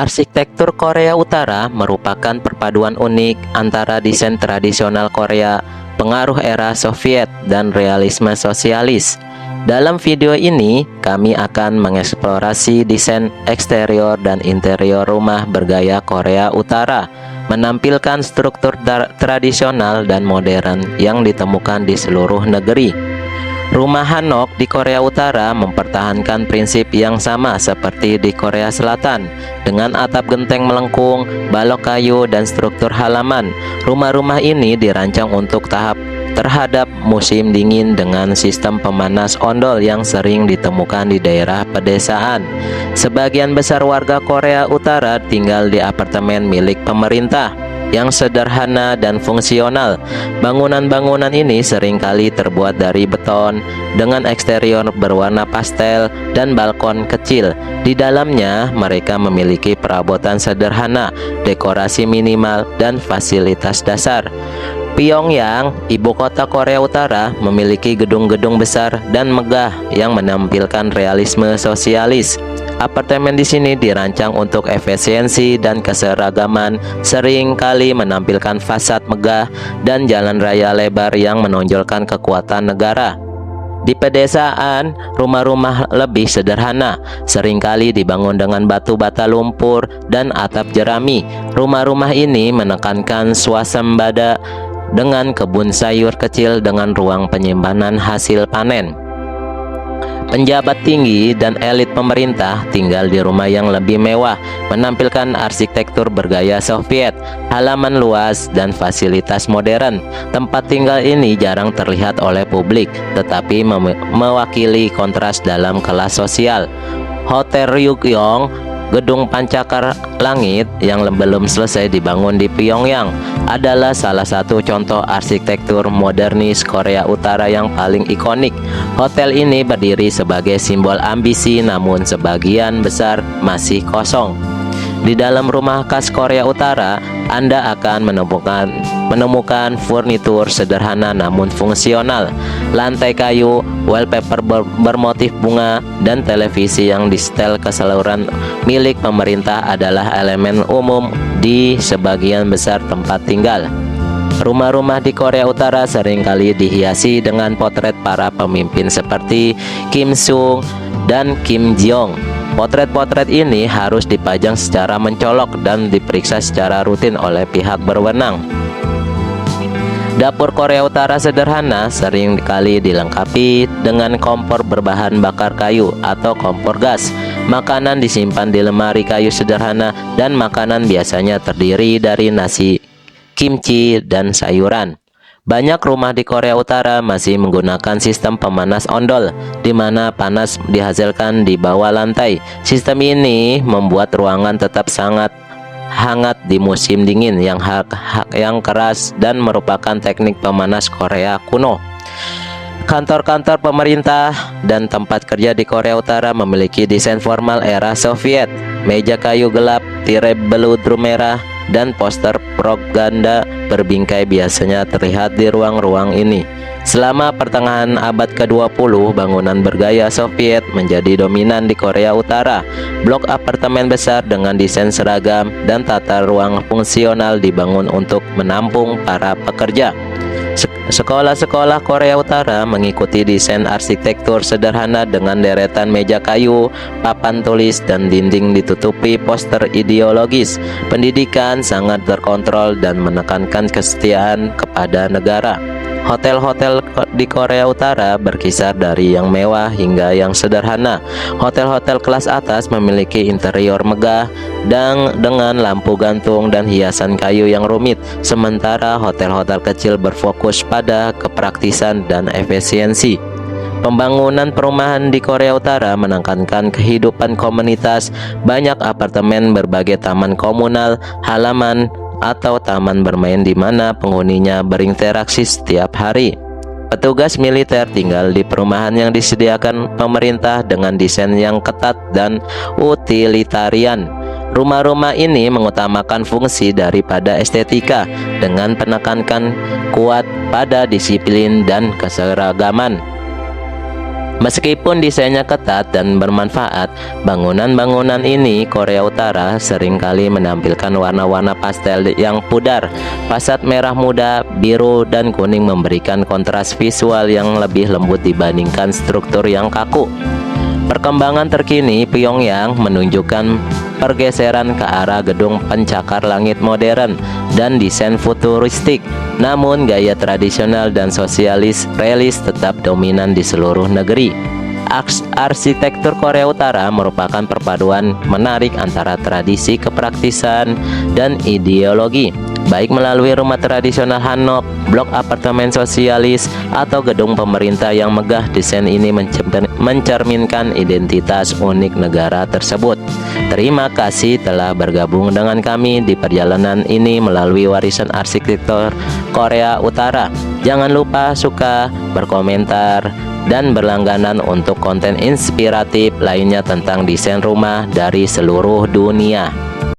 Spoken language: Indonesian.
Arsitektur Korea Utara merupakan perpaduan unik antara desain tradisional Korea, pengaruh era Soviet, dan realisme sosialis. Dalam video ini, kami akan mengeksplorasi desain eksterior dan interior rumah bergaya Korea Utara, menampilkan struktur tradisional dan modern yang ditemukan di seluruh negeri. Rumah Hanok di Korea Utara mempertahankan prinsip yang sama seperti di Korea Selatan, dengan atap genteng melengkung, balok kayu, dan struktur halaman. Rumah-rumah ini dirancang untuk terhadap musim dingin dengan sistem pemanas ondol yang sering ditemukan di daerah pedesaan. Sebagian besar warga Korea Utara tinggal di apartemen milik pemerintah yang sederhana dan fungsional. Bangunan-bangunan ini seringkali terbuat dari beton dengan eksterior berwarna pastel dan balkon kecil. Di dalamnya mereka memiliki perabotan sederhana, dekorasi minimal, dan fasilitas dasar. Pyongyang, ibu kota Korea Utara, memiliki gedung-gedung besar dan megah yang menampilkan realisme sosialis. Apartemen di sini dirancang untuk efisiensi dan keseragaman, sering kali menampilkan fasad megah dan jalan raya lebar yang menonjolkan kekuatan negara. Di pedesaan, rumah-rumah lebih sederhana, seringkali dibangun dengan batu bata lumpur dan atap jerami. Rumah-rumah ini menekankan swasembada dengan kebun sayur kecil dengan ruang penyimpanan hasil panen. Penjabat tinggi dan elit pemerintah tinggal di rumah yang lebih mewah, menampilkan arsitektur bergaya Soviet, halaman luas, dan fasilitas modern. Tempat tinggal ini jarang terlihat oleh publik, tetapi mewakili kontras dalam kelas sosial. Hotel Ryugyong, gedung pancakar langit yang belum selesai dibangun di Pyongyang, adalah salah satu contoh arsitektur modernis Korea Utara yang paling ikonik. Hotel ini berdiri sebagai simbol ambisi, namun sebagian besar masih kosong. Di dalam rumah khas Korea Utara, Anda akan menemukan furnitur sederhana namun fungsional, lantai kayu, wallpaper bermotif bunga, dan televisi yang disetel keseluruhan milik pemerintah adalah elemen umum di sebagian besar tempat tinggal. Rumah-rumah di Korea Utara seringkali dihiasi dengan potret para pemimpin seperti Kim Il-sung dan Kim Jong. Potret-potret ini harus dipajang secara mencolok dan diperiksa secara rutin oleh pihak berwenang. Dapur Korea Utara sederhana seringkali dilengkapi dengan kompor berbahan bakar kayu atau kompor gas. Makanan disimpan di lemari kayu sederhana dan makanan biasanya terdiri dari nasi, kimchi, dan sayuran. Banyak rumah di Korea Utara masih menggunakan sistem pemanas ondol, di mana panas dihasilkan di bawah lantai. Sistem ini membuat ruangan tetap sangat hangat di musim dingin yang keras dan merupakan teknik pemanas Korea kuno. Kantor-kantor pemerintah dan tempat kerja di Korea Utara memiliki desain formal era Soviet. Meja kayu gelap, tirai beludru merah, dan poster propaganda berbingkai biasanya terlihat di ruang-ruang ini. Selama pertengahan abad ke-20, bangunan bergaya Soviet menjadi dominan di Korea Utara. Blok apartemen besar dengan desain seragam dan tata ruang fungsional dibangun untuk menampung para pekerja. Sekolah-sekolah Korea Utara mengikuti desain arsitektur sederhana dengan deretan meja kayu, papan tulis, dan dinding ditutupi poster ideologis. Pendidikan sangat terkontrol dan menekankan kesetiaan kepada negara. Hotel-hotel di Korea Utara berkisar dari yang mewah hingga yang sederhana. Hotel-hotel kelas atas memiliki interior megah dan dengan lampu gantung dan hiasan kayu yang rumit, sementara hotel-hotel kecil berfokus pada kepraktisan dan efisiensi. Pembangunan perumahan di Korea Utara menekankan kehidupan komunitas. Banyak apartemen berbagai taman komunal, halaman, atau taman bermain di mana penghuninya berinteraksi setiap hari. Petugas militer tinggal di perumahan yang disediakan pemerintah dengan desain yang ketat dan utilitarian. Rumah-rumah ini mengutamakan fungsi daripada estetika dengan penekankan kuat pada disiplin dan keseragaman. Meskipun desainnya ketat dan bermanfaat, bangunan-bangunan ini Korea Utara seringkali menampilkan warna-warna pastel yang pudar. Fasad merah muda, biru, dan kuning memberikan kontras visual yang lebih lembut dibandingkan struktur yang kaku. Perkembangan terkini Pyongyang menunjukkan pergeseran ke arah gedung pencakar langit modern dan desain futuristik. Namun gaya tradisional dan sosialis realis tetap dominan di seluruh negeri. Arsitektur Korea Utara merupakan perpaduan menarik antara tradisi, kepraktisan, dan ideologi, baik melalui rumah tradisional Hanok, blok apartemen sosialis, atau gedung pemerintah yang megah. Desain ini mencerminkan identitas unik negara tersebut. Terima kasih telah bergabung dengan kami di perjalanan ini melalui warisan arsitektur Korea Utara. Jangan lupa suka, berkomentar, dan berlangganan untuk konten inspiratif lainnya tentang desain rumah dari seluruh dunia.